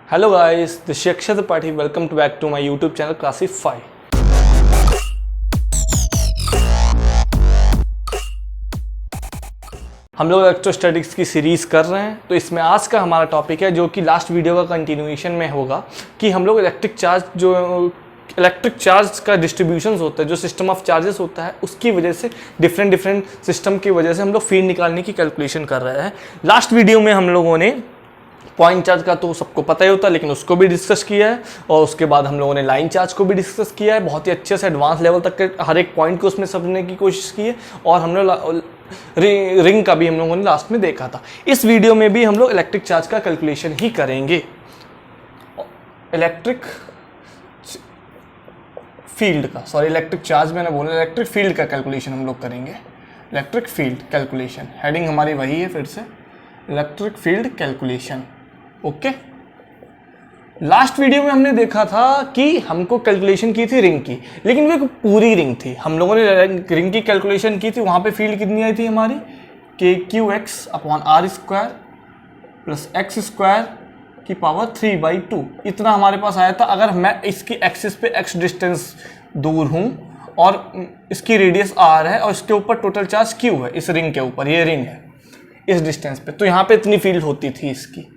Hello guys, this is Akshay Tripathi. Welcome back to my YouTube channel Classify. हम लोग electrostatics की series कर रहे हैं, तो इसमें आज का हमारा टॉपिक है जो कि लास्ट वीडियो का कंटिन्यूएशन में होगा कि हम लोग इलेक्ट्रिक चार्ज का डिस्ट्रीब्यूशन होता है, जो सिस्टम ऑफ चार्जेस होता है, उसकी वजह से डिफरेंट सिस्टम की वजह से हम लोग फील्ड निकालने की कैलकुलेशन कर रहे हैं। लास्ट वीडियो में हम लोगों ने पॉइंट चार्ज का तो सबको पता ही होता है, लेकिन उसको भी डिस्कस किया है, और उसके बाद हम लोगों ने लाइन चार्ज को भी डिस्कस किया है। बहुत ही अच्छे से एडवांस लेवल तक के हर एक पॉइंट को उसमें समझने की कोशिश की है, और हम लोग रिंग का भी हम लोगों ने लास्ट में देखा था। इस वीडियो में भी हम लोग इलेक्ट्रिक चार्ज का कैलकुलेशन ही करेंगे। इलेक्ट्रिक चार्ज मैंने बोला, इलेक्ट्रिक फील्ड का कैलकुलेशन हम लोग करेंगे। इलेक्ट्रिक फील्ड कैलकुलेशन, हेडिंग हमारी वही है, फिर से electric field calculation. Okay, last video में हमने देखा था कि हमको कैलकुलेशन की थी रिंग की, लेकिन वो पूरी रिंग थी। हम लोगों ने रिंग की कैलकुलेशन की थी, वहां पे फील्ड कितनी आई थी हमारी, KQX upon R square plus X square की पावर 3/2, इतना हमारे पास आया था। अगर मैं इसकी एक्सिस पे X डिस्टेंस दूर हूं और इसकी रेडियस R है और इसके ऊपर टोटल चार्ज Q है, इस रिंग के ऊपर, ये रिंग है इस डिस्टेंस पे, तो यहाँ पे इतनी फील्ड होती थी इसकी।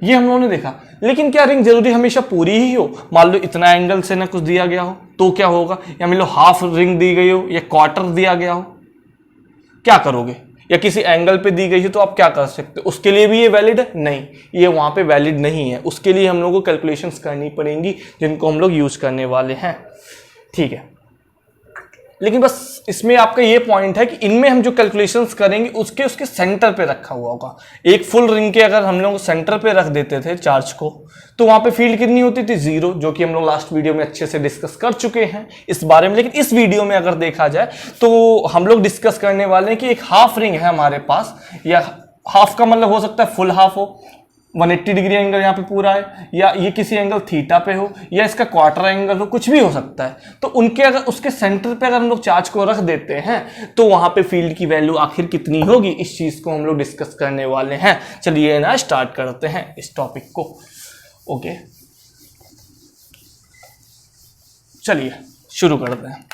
ये हम लोगों ने देखा। लेकिन क्या रिंग जरूरी हमेशा पूरी ही हो? मान लो इतना एंगल से ना कुछ दिया गया हो तो क्या होगा, या मान लो हाफ रिंग दी गई हो या क्वार्टर दिया गया हो, क्या करोगे? या किसी एंगल पे दी गई हो तो आप क्या कर सकते हो? उसके लिए भी ये वैलिड है? नहीं, ये वहां पे वैलिड नहीं है। उसके लिए हम लोगों को कैलकुलेशंस करनी पड़ेंगी जिनको हम लोग यूज करने वाले हैं, ठीक है। लेकिन बस इसमें आपका ये पॉइंट है कि इनमें हम जो कैलकुलेशंस करेंगे उसके सेंटर पे रखा हुआ होगा। एक फुल रिंग के अगर हम लोग सेंटर पे रख देते थे चार्ज को, तो वहां पे फील्ड कितनी होती थी? 0, जो कि हम लोग लास्ट वीडियो में अच्छे से डिस्कस कर चुके हैं इस बारे में। लेकिन इस वीडियो में अगर देखा जाए तो हम लोग डिस्कस करने वाले हैं कि एक हाफ रिंग है हमारे पास, या हाफ का मतलब हो सकता है फुल हाफ हो, 180 डिग्री एंगल यहाँ पे पूरा है, या ये किसी एंगल थीटा पे हो, या इसका क्वार्टर एंगल हो, कुछ भी हो सकता है। तो उनके अगर उसके सेंटर पे अगर हम लोग चार्ज को रख देते हैं तो वहां पे फील्ड की वैल्यू आखिर कितनी होगी, इस चीज को हम लोग डिस्कस करने वाले हैं। चलिए ना स्टार्ट करते हैं इस टॉपिक को। ओके, चलिए शुरू करते हैं।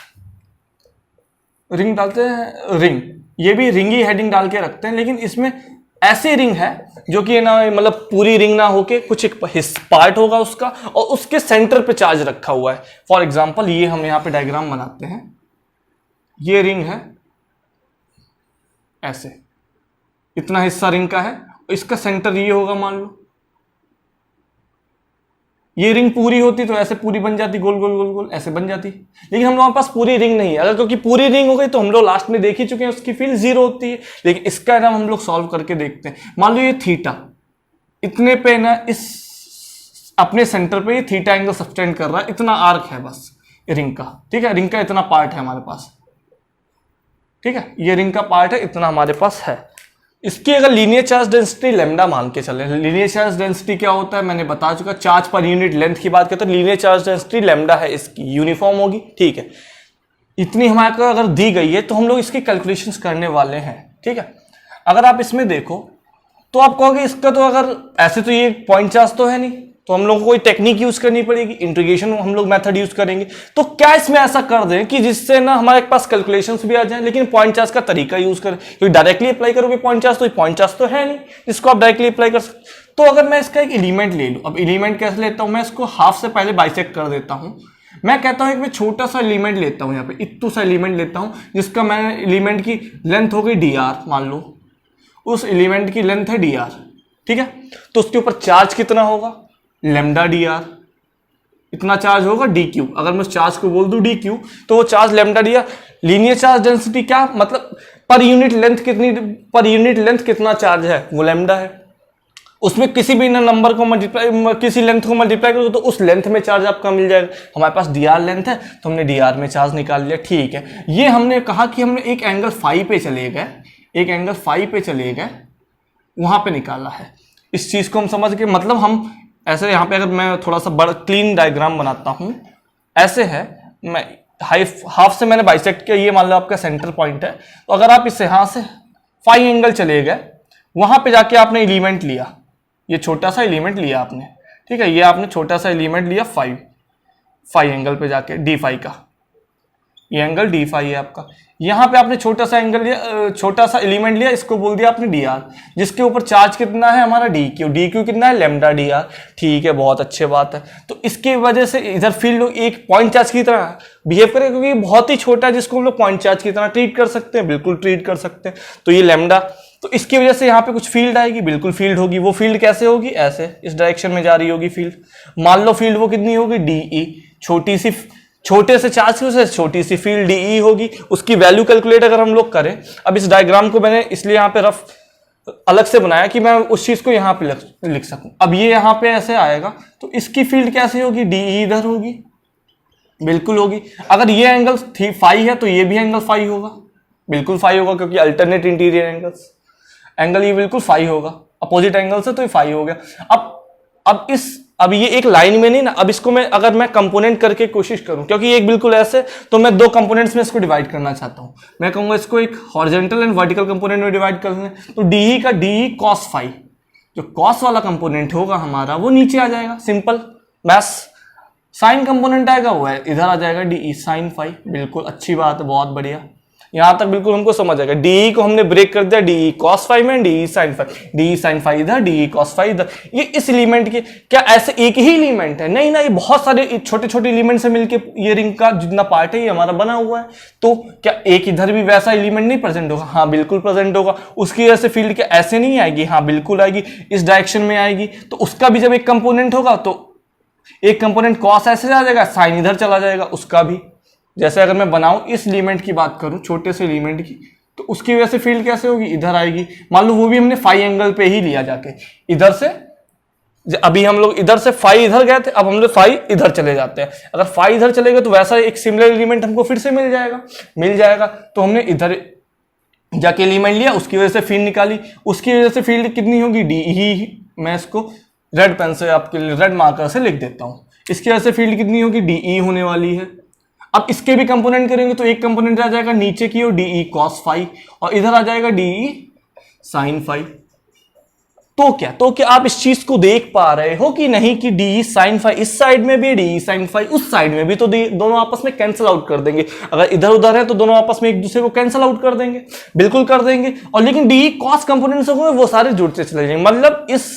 रिंग डालते हैं, रिंग, ये भी रिंग ही हेडिंग डाल के रखते हैं, लेकिन इसमें ऐसी रिंग है जो कि ना मतलब पूरी रिंग ना होके कुछ एक पार्ट होगा उसका, और उसके सेंटर पे चार्ज रखा हुआ है। फॉर एग्जांपल ये हम यहां पे डायग्राम बनाते हैं, ये रिंग है ऐसे, इतना हिस्सा रिंग का है, इसका सेंटर ये होगा। मान लो ये रिंग पूरी होती तो ऐसे पूरी बन जाती, गोल गोल गोल गोल ऐसे बन जाती, लेकिन हम लोगों के पास पूरी रिंग नहीं है। अगर क्योंकि पूरी रिंग हो गई तो हम लोग लास्ट में देख ही चुके हैं उसकी फील्ड 0 होती है। लेकिन इसका नाम हम लोग सॉल्व करके देखते हैं। मान लो ये थीटा, इतने पे ना इस अपने सेंटर पे ये थीटा एंगल सब्टेंड कर रहा है, इतना आर्क है बस रिंग का, ठीक है। रिंग का इतना पार्ट है हमारे पास, ठीक है, ये रिंग का पार्ट है, इतना हमारे पास है। इसकी अगर लीनियर चार्ज डेंसिटी लैम्डा मान के चले, लीनियर चार्ज डेंसिटी क्या होता है मैंने बता चुका, चार्ज पर यूनिट लेंथ की बात करते हैं, लीनियर चार्ज डेंसिटी लैम्डा है, इसकी यूनिफॉर्म होगी, ठीक है। इतनी हमारे को अगर दी गई है तो हम लोग इसकी कैलकुलेशंस करने वाले हैं, ठीक है। अगर आप इसमें देखो तो आप कहोगे इसका तो अगर ऐसे तो ये पॉइंट चार्ज तो है नहीं, तो हम लोग को कोई टेक्निक यूज करनी पड़ेगी, इंटीग्रेशन हम लोग मेथड यूज करेंगे। तो क्या इसमें ऐसा कर दें कि जिससे ना हमारे पास कैलकुलेशंस भी आ जाए, लेकिन पॉइंट चार्ज का तरीका यूज करें, क्योंकि डायरेक्टली अप्लाई करोगे पॉइंट चार्ज तो है नहीं जिसको आप डायरेक्टली अप्लाई कर सकते। तो अगर मैं इसका एक एलिमेंट ले लूं, अब एलिमेंट कैसे लेता हूं, मैं इसको हाफ से पहले बाइसेक्ट कर देता हूं। मैं कहता हूं एक मैं छोटा सा एलिमेंट लेता हूं, यहाँ पे इतू सा एलिमेंट लेता हूं, जिसका मैं एलिमेंट की लेंथ हो गई dr, मान लो उस एलिमेंट की लेंथ है dr, ठीक है। तो उसके ऊपर चार्ज कितना होगा, लैम्डा dr, इतना चार्ज होगा dq। अगर मैं उस चार्ज को बोल दूं dq तो वो charge lambda dr। Linear charge density क्या मतलब, पर यूनिट लेंथ कितना चार्ज है, वो लैम्डा है। उसमें किसी भी नंबर को मल्टीप्लाई, किसी लेंथ को मल्टीप्लाई करो तो उस लेंथ में चार्ज आपका मिल जाएगा। हमारे पास dr लेंथ है तो हमने dr में चार्ज निकाल लिया, ठीक है। ये हमने कहा कि हमने एक एंगल फाई पे चले गए, वहां पे निकाला है। इस चीज को हम समझ के, मतलब हम ऐसे यहाँ पे अगर मैं थोड़ा सा बड़ा क्लीन डायग्राम बनाता हूं, ऐसे है, मैं हाफ से मैंने बाइसेक्ट किया, ये मान लो आपका सेंटर पॉइंट है। तो अगर आप इस यहां से फाई एंगल चले गए, वहां पे जाके आपने एलिमेंट लिया, ये छोटा सा एलिमेंट लिया आपने, ठीक है, ये आपने छोटा सा एलिमेंट लिया फाई एंगल पे जाके डी फाई का, ये एंगल डी फाई है आपका। यहाँ पे आपने छोटा सा एंगल लिया, छोटा सा एलिमेंट लिया, इसको बोल दिया आपने डी आर, जिसके ऊपर चार्ज कितना है हमारा डी क्यू कितना है लैम्डा डी आर। ठीक है, बहुत अच्छी बात है। तो इसकी वजह से इधर फील्ड एक पॉइंट चार्ज की तरह बिहेव करेगा, क्योंकि बहुत ही छोटा है जिसको हम लोग पॉइंट चार्ज की तरह ट्रीट कर सकते हैं, बिल्कुल ट्रीट कर सकते हैं। तो ये लैम्डा, तो इसकी वजह से यहाँ पे कुछ फील्ड आएगी, बिल्कुल फील्ड होगी। वो फील्ड कैसे होगी, ऐसे इस डायरेक्शन में जा रही होगी फील्ड। मान लो फील्ड वो कितनी होगी, डीई, छोटे से चार्ज की वजह से छोटी सी फील्ड डीई होगी। उसकी वैल्यू कैलकुलेट अगर हम लोग करें, अब इस डायग्राम को मैंने इसलिए यहाँ पे रफ अलग से बनाया कि मैं उस चीज को यहाँ पे लिख सकूं। अब ये यहाँ पे ऐसे आएगा, तो इसकी फील्ड कैसे होगी, डीई इधर होगी, बिल्कुल होगी। अगर ये एंगल फाई है तो ये भी एंगल फाई होगा, बिल्कुल फाई होगा, क्योंकि अल्टरनेट इंटीरियर एंगल ये बिल्कुल फाई होगा, अपोजिट एंगल से, तो ये फाई हो गया। अब ये एक लाइन में नहीं ना, अब इसको अगर मैं कंपोनेंट करके कोशिश करूं, क्योंकि ये एक बिल्कुल ऐसे, तो मैं दो कंपोनेंट्स में इसको डिवाइड करना चाहता हूं। मैं कहूंगा इसको एक हॉरिजॉन्टल एंड वर्टिकल कंपोनेंट में डिवाइड कर लें, तो डीई का डीई कॉस फाई, जो कॉस वाला कंपोनेंट होगा हमारा वो नीचे आ जाएगा, सिंपल मैथ्स। साइन कंपोनेंट आएगा वो है इधर आ जाएगा, डीई साइन फाई, बिल्कुल अच्छी बात है, बहुत बढ़िया। यहां तक बिल्कुल हमको समझ आएगा। डीई को हमने ब्रेक कर दिया, डीई कॉस फाई में, D sine phi, D sine phi इधर, डीई कॉस फाई इधर। ये इस एलिमेंट के, क्या ऐसे एक ही एलिमेंट है, नहीं ना, ये बहुत सारे छोटे छोटे एलिमेंट से मिलके ये रिंग का जितना पार्ट है ये हमारा बना हुआ है। तो क्या एक इधर भी वैसा एलिमेंट नहीं प्रेजेंट होगा, हाँ बिल्कुल प्रेजेंट होगा। उसकी वजह से फील्ड क्या ऐसे नहीं आएगी, हाँ बिल्कुल आएगी, इस डायरेक्शन में आएगी। तो उसका भी जब एक कंपोनेंट होगा तो एक कंपोनेंट कॉस ऐसे आ जाएगा, साइन इधर चला जाएगा, उसका भी। जैसे अगर मैं बनाऊं इस एलिमेंट की बात करूं, छोटे से एलिमेंट की, तो उसकी वजह से फील्ड कैसे होगी, इधर आएगी। मान लो वो भी हमने फाई एंगल पे ही लिया जाके, इधर से, अभी हम लोग इधर से फाई इधर गए थे, अब हम लोग फाई इधर चले जाते हैं। अगर फाई इधर चले गए तो वैसा एक सिमिलर एलिमेंट हमको फिर से मिल जाएगा। तो हमने इधर जाके एलिमेंट लिया, उसकी वजह से फील्ड निकाली, उसकी वजह से फील्ड कितनी होगी, डी ही। मैं इसको रेड पेन से आपके लिए रेड मार्कर से लिख देता हूं। इसकी वजह से फील्ड कितनी होगी, डीई होने वाली है। अब इसके भी कंपोनेंट करेंगे तो एक कंपोनेंट आ जाएगा नीचे की ओर, डीई कॉस फाई, और इधर आ जाएगा डीई साइन फाई। तो क्या आप इस चीज को देख पा रहे हो कि नहीं, कि डीई साइन फाई इस साइड में भी, डीई साइन फाई उस साइड में भी, तो दोनों आपस में कैंसिल आउट कर देंगे। अगर इधर उधर है तो दोनों आपस में एक दूसरे को कैंसिल आउट कर देंगे, बिल्कुल कर देंगे। और लेकिन डीई कॉस कंपोनेंट्स होंगे वो सारे जुड़ते चले जाएंगे। मतलब इस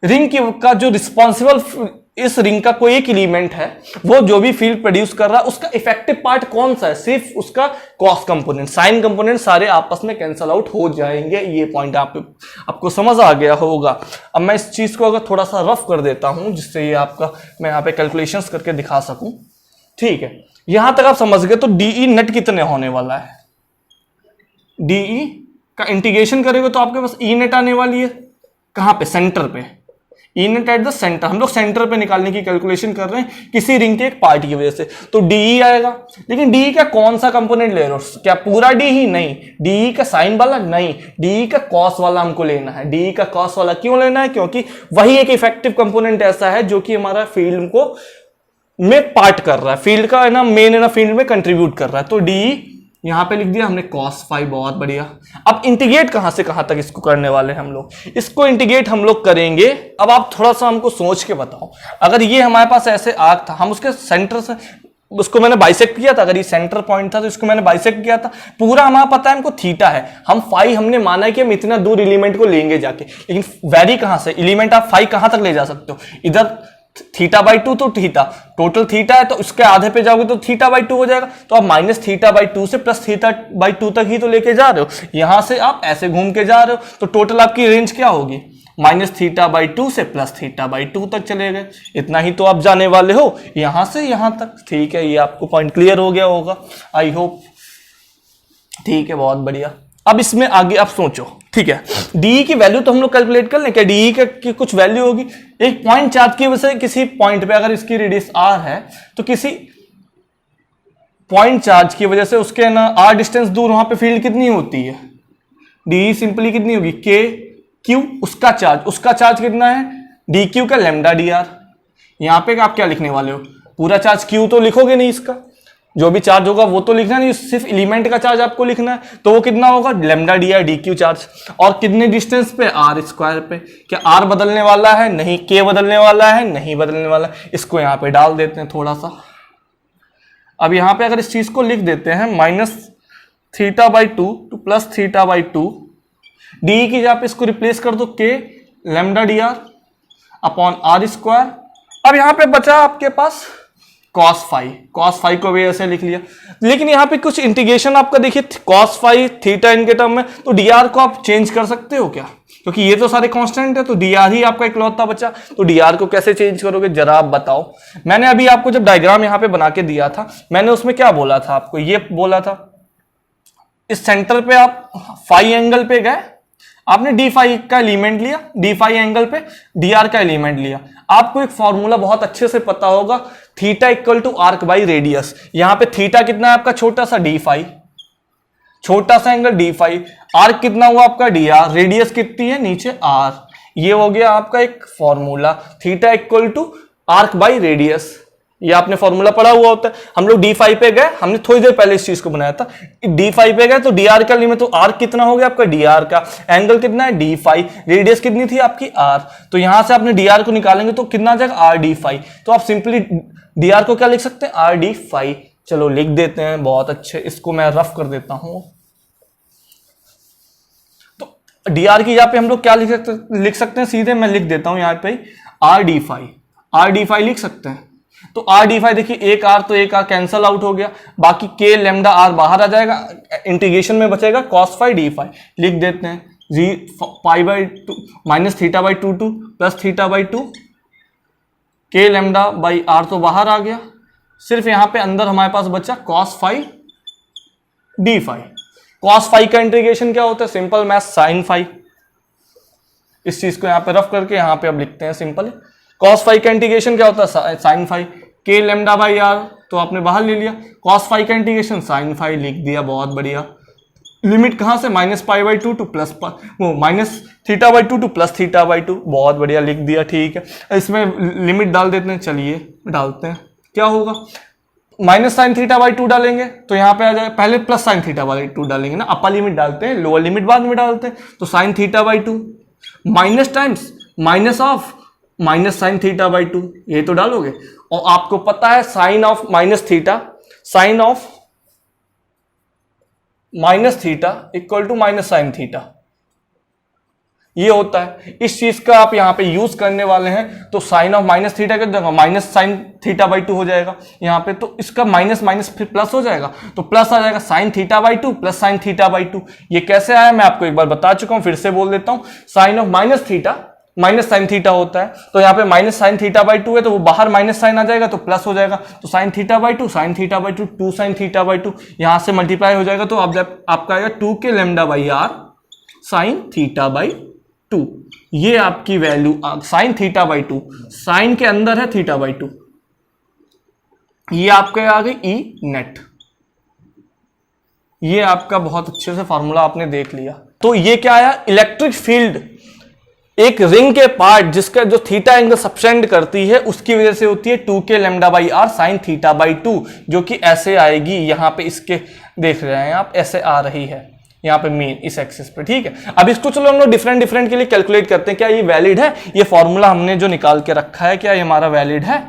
रिंग का जो रिस्पॉन्सिबल, इस रिंग का कोई एक एलिमेंट है, वो जो भी फील्ड प्रोड्यूस कर रहा है उसका इफेक्टिव पार्ट कौन सा है, सिर्फ उसका कॉस कंपोनेंट। साइन कंपोनेंट सारे आपस में कैंसल आउट हो जाएंगे। ये पॉइंट आपको समझ आ गया होगा। अब मैं इस चीज को अगर थोड़ा सा रफ कर देता हूं, जिससे ये आपका मैं यहाँ पे कैलकुलेशंस करके दिखा सकूं। ठीक है, यहां तक आप समझ गए। तो डीई नेट कितने होने वाला है, डीई का इंटीग्रेशन करेंगे तो आपके पास ई नेट आने वाली है, कहां पे, सेंटर पे, E net at the centre. हम लोग सेंटर पे निकालने की कैलकुलेशन कर रहे हैं किसी रिंग के एक पार्ट की वजह से, तो डीई आएगा। लेकिन डीई का कौन सा कंपोनेंट ले रहे हो, क्या पूरा डी ही, नहीं, डीई का साइन वाला नहीं, डीई का कॉस वाला हमको लेना है। डीई का कॉस वाला क्यों लेना है, क्योंकि वही एक इफेक्टिव कंपोनेंट ऐसा है जो कि हमारा फील्ड को में पार्ट कर रहा है, फील्ड का है ना, मेन है ना, फील्ड में कंट्रीब्यूट कर रहा है। तो डीई यहां पे लिख दिया हमने कॉस फाई, बहुत बढ़िया। अब इंटीग्रेट कहां से कहां तक इसको करने वाले हैं हम लोग, इसको इंटीग्रेट हम लोग करेंगे। अब आप थोड़ा सा हमको सोच के बताओ, अगर ये हमारे पास ऐसे आर्क था, हम उसके सेंटर से उसको मैंने बाइसेक्ट किया था, अगर ये सेंटर पॉइंट था तो इसको मैंने बाइसेक्ट किया था। पूरा हमारा पता है हमको थीटा है, हम फाई हमने माना है कि हम इतना दूर एलिमेंट को लेंगे जाके, लेकिन वेरी कहां से, एलिमेंट आप फाई कहां तक ले जा सकते हो, इधर थीटा बाई 2, तो थीटा टोटल थीटा है, तो उसके आधे पे जाओगे तो थीटा बाई 2 हो जाएगा। तो आप माइनस थीटा बाई 2 से प्लस थीटा बाई 2 तक ही तो लेके जा रहे हो, यहां से आप ऐसे घूम के जा रहे हो, तो टोटल आपकी रेंज क्या होगी, माइनस थीटा बाई 2 से प्लस थीटा बाई 2 तक चले गए। इतना ही तो आप जाने वाले हो, यहां से यहां तक। ठीक है, ये आपको पॉइंट क्लियर हो गया होगा, आई होप। ठीक है, बहुत बढ़िया। अब इसमें आगे आप सोचो, ठीक है, डीई की वैल्यू तो हम लोग कैलकुलेट कर लें, क्या डीई की कुछ वैल्यू होगी। एक पॉइंट चार्ज की वजह से किसी पॉइंट पे अगर इसकी रेडियस आर है, तो किसी पॉइंट चार्ज की वजह से उसके ना आर डिस्टेंस दूर वहां पे फील्ड कितनी होती है, डीई सिंपली कितनी होगी, के क्यू, उसका चार्ज कितना है, डी क्यू का लैम्डा डी आर। यहां पे आप क्या लिखने वाले हो, पूरा चार्ज क्यू तो लिखोगे नहीं इसका, जो भी चार्ज होगा वो तो लिखना नहीं, सिर्फ एलिमेंट का चार्ज आपको लिखना है। तो वो कितना होगा, lambda D R D Q charge. और कितने डिस्टेंस पे, आर स्क्वायर पे। क्या आर बदलने वाला है, नहीं। के बदलने वाला है, नहीं बदलने वाला। इसको यहाँ पे डाल देते हैं थोड़ा सा। अब यहाँ पे अगर इस चीज को लिख देते हैं minus theta by two to plus theta by two, D की जगह पे इसको रिप्लेस कर दो K lambda D R upon R square. अब यहाँ पे बचा आपके पास कॉस फाई को भी ऐसे लिख लिया। लेकिन यहाँ पे कुछ इंटीग्रेशन आपका देखिए, कॉस फाई थीटा इनके टर्म में, तो डी आर को आप चेंज कर सकते हो क्या, क्योंकि ये तो सारे कांस्टेंट है, तो डी आर ही आपका इकलौता बचा। तो डी आर को कैसे चेंज करोगे जरा आप बताओ। मैंने अभी आपको जब डायग्राम यहाँ पे बना के दिया था, मैंने उसमें क्या बोला था आपको, ये बोला था इस सेंटर पे आप फाई एंगल पे गए, आपने डी फाई का एलिमेंट लिया, डी फाई एंगल पे डी आर का एलिमेंट लिया। आपको एक फॉर्मूला बहुत अच्छे से पता होगा, theta equal to arc by radius. यहां पे थीटा कितना है आपका, छोटा सा डी फाई, छोटा सा एंगल डी फाई। आर्क कितना हुआ आपका, डी आर। रेडियस कितनी है, नीचे आर। ये हो गया आपका एक formula, theta equal to arc by radius. ये आपने फॉर्मूला पढ़ा हुआ होता है। हम लोग D5 पे गए, हमने थोड़ी देर पहले इस चीज को बनाया था। D5 पे गए तो dr का लिमिट, तो r कितना हो गया आपका, dr का एंगल कितना है D5, रेडियस कितनी थी आपकी r। तो यहां से आपने dr को निकालेंगे तो कितना आ जाएगा r d5। तो आप सिंपली dr को क्या लिख सकते हैं, r d5। चलो लिख देते हैं, बहुत अच्छे। इसको मैं रफ कर देता हूं। तो dr की जगह पे हम लोग क्या लिख सकते हैं, सीधे मैं लिख देता हूं यहाँ पे r d5 लिख सकते हैं। तो आर डी फाई देखिए, एक आर तो एक आर कैंसल आउट हो गया, बाकी के लेमडा आर बाहर आ जाएगा, इंटीग्रेशन में बचेगा कॉस फाई डी फाई। लिख देते हैं जी pi by two minus theta by two to plus theta by two, K lambda by R तो बाहर आ गया, सिर्फ यहां पे अंदर हमारे पास बचा cos phi D phi. Cos phi का इंटीग्रेशन क्या होता है, सिंपल मैथ साइन फाई। इस चीज को यहां पे रफ करके यहां पे अब लिखते हैं सिंपल। कॉस फाई का इंटीग्रेशन क्या होता है, sine phi. K lambda by R तो आपने बाहर ले लिया, कॉस फाई का इंटीग्रेशन साइन फाई लिख दिया, बहुत बढ़िया। लिमिट कहां से, minus pi by two to plus वो minus theta by two to plus theta by two, बहुत बढ़िया लिख दिया, ठीक है। इसमें लिमिट डाल देते हैं, चलिए डालते हैं, क्या होगा, minus sine theta by to डालेंगे तो यहाँ पे आ जाए, पहले plus sign theta by to डालेंगे ना, अपर लिमिट डालते हैं, लोअर लिमिट बाद में डालते हैं। तो sine theta by two minus times minus of minus sine theta by two, ये तो डालोगे। और आपको पता है sine of minus theta, sine of minus theta equal to minus sine theta, ये होता है। इस चीज का आप यहां पे यूज करने वाले हैं, तो साइन ऑफ माइनस थीटा क्या देगा, minus sine theta by to हो जाएगा यहां पे। तो इसका माइनस माइनस फिर प्लस हो जाएगा, तो प्लस आ जाएगा sign theta by two plus sign theta by two. ये कैसे आया मैं आपको एक बार बता चुका हूं, फिर से बोल देता हूं। Sine of minus theta minus sine theta होता है, तो यहाँ पे minus sine theta by two है, तो वो बाहर माइनस साइन आ जाएगा तो प्लस हो जाएगा। तो sine theta by two two sine theta by two, यहां से मल्टीप्लाई हो जाएगा, तो आपका आएगा two K lambda by R sine theta by two. ये आपकी value sine theta by two, sine के अंदर है थीटा बाई टू, ये आपके आ गई ई नेट। ये आपका बहुत अच्छे से फॉर्मूला आपने देख लिया। तो ये क्या आया, इलेक्ट्रिक फील्ड एक रिंग के पार्ट जिसका जो थीटा एंगल सबसेंड करती है उसकी वजह से होती है two K lambda by R sine theta by two, जो कि ऐसे आएगी, यहां पे इसके देख रहे हैं आप, ऐसे आ रही है यहाँ पे मेन इस एक्सिस पे, ठीक है। अब इसको चलो हम लोग डिफरेंट के लिए कैलकुलेट करते हैं, क्या ये वैलिड है, ये फॉर्मूला हमने जो निकाल के रखा है क्या ये हमारा वैलिड है।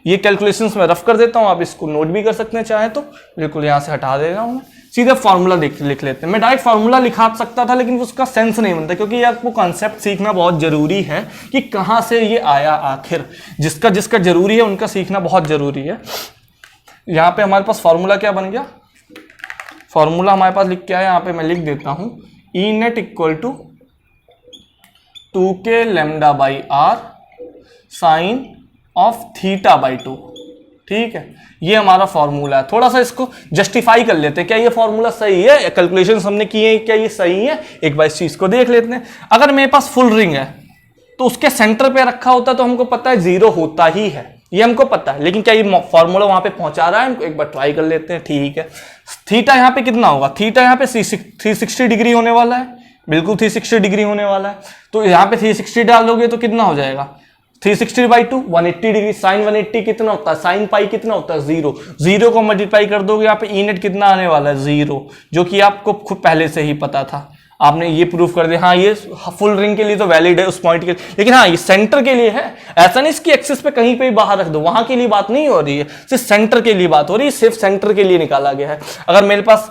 ये कैलकुलेशंस में रफ कर देता हूं, आप इसको नोट भी कर सकते हैं चाहे तो, बिल्कुल यहां से हटा दे रहा हूं, सीधे फॉर्मूला लिख लेते हैं। मैं डायरेक्ट फॉर्मूला लिखा सकता था, लेकिन उसका सेंस नहीं बनता, क्योंकि आपको कॉन्सेप्ट सीखना बहुत जरूरी है कि कहां से ये आया आखिर। जिसका जिसका जरूरी है उनका सीखना बहुत जरूरी है। यहां पे हमारे पास फॉर्मूला क्या बन गया, फॉर्मूला हमारे पास लिख के आया, यहां पे मैं लिख देता हूं, E net equal to two K lambda by R sine of theta by two, ठीक है। ये हमारा फॉर्मूला है। थोड़ा सा इसको जस्टिफाई कर लेते हैं, क्या ये फॉर्मूला सही है, कैलकुलेशंस हमने किए हैं क्या ये सही है, एक बार इस चीज को देख लेते हैं। अगर मेरे पास फुल रिंग है तो उसके सेंटर पे रखा होता तो हमको पता है जीरो होता ही है, ये हमको पता है, लेकिन क्या ये फॉर्मूला वहां पे पहुंचा रहा है हमको, एक बार ट्राई कर लेते हैं, ठीक है। थीटा यहाँ पे कितना होगा, थीटा यहाँ पे 360 डिग्री होने वाला है, बिल्कुल 360 डिग्री होने वाला है। तो यहाँ पे 360 डालोगे तो कितना हो जाएगा, 360/2 180 डिग्री, साइन 180 कितना होता है, साइन पाई कितना होता है 0, 0 को मल्टीप्लाई कर दोगे यहाँ पे ई नेट कितना आने वाला है 0, जो कि आपको खुद पहले से ही पता था, आपने ये प्रूफ कर दिया। हाँ ये फुल रिंग के लिए तो वैलिड है उस पॉइंट के, लेकिन हाँ ये सेंटर के लिए है, ऐसा नहीं इसकी एक्सिस पे कहीं पे भी बाहर रख दो, वहां के लिए बात नहीं हो रही है, सिर्फ सेंटर के लिए बात हो रही है, सिर्फ सेंटर के लिए निकाला गया है। अगर मेरे पास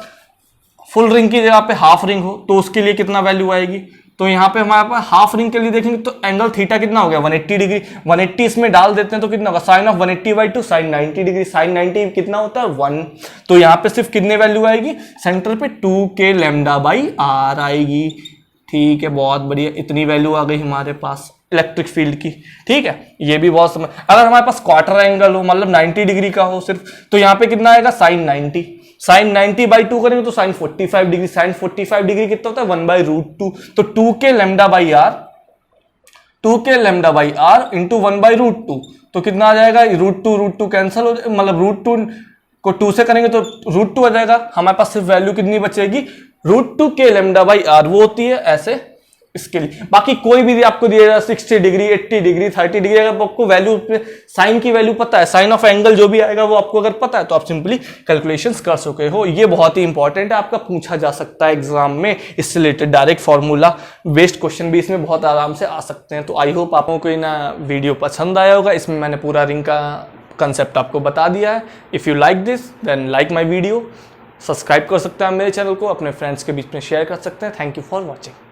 फुल रिंग की जगह पे हाफ रिंग हो तो उसके लिए कितना वैल्यू आएगी, तो यहाँ पे हमारे पास हाफ रिंग के लिए देखेंगे तो एंगल थीटा कितना हो गया 180 डिग्री, 180 इसमें डाल देते हैं तो कितना होगा sine of 180/2 sine 90 degree, sine 90 कितना होता है 1, तो यहाँ पे सिर्फ कितने वैल्यू आएगी सेंटर पे 2k λ/r आएगी। ठीक है, बहुत बढ़िया, इतनी वैल्यू आ गई हमारे पास इलेक्ट्रिक फील्ड की। ठीक है, ये भी बहुत समझ। अगर हमारे पास क्वार्टर एंगल हो, मतलब 90 डिग्री का हो सिर्फ, तो यहाँ पे कितना आएगा साइन 90, साइन 90/2 करेंगे तो साइन 45 डिग्री, साइन 45 डिग्री कितना होता है 1/√2, तो 2k λ/r इंटू 1/√2, तो कितना आ जाएगा √2 कैंसिल हो जाए, मतलब √2 को 2 से करेंगे तो √2 आ जाएगा, हमारे पास सिर्फ वैल्यू कितनी बचेगी √2k λ/r, वो होती है ऐसे इसके लिए। बाकी कोई भी आपको दिएगा 60 डिग्री 80 डिग्री 30 डिग्री, अगर आपको वैल्यू साइन की वैल्यू पता है, साइन ऑफ एंगल जो भी आएगा वो आपको अगर पता है तो आप सिंपली कैलकुलेशंस कर सके हो। ये बहुत ही इंपॉर्टेंट है, आपका पूछा जा सकता है एग्जाम में, इससे related direct formula based question भी इसमें बहुत आराम से आ सकते हैं। तो आई होप आपको कोई ना वीडियो पसंद आया होगा, इसमें मैंने पूरा रिंग का कंसेप्ट आपको बता दिया है। If you like this then like my video, subscribe कर सकते हैं मेरे चैनल को, अपने फ्रेंड्स के बीच में शेयर कर सकते हैं। Thank you for watching.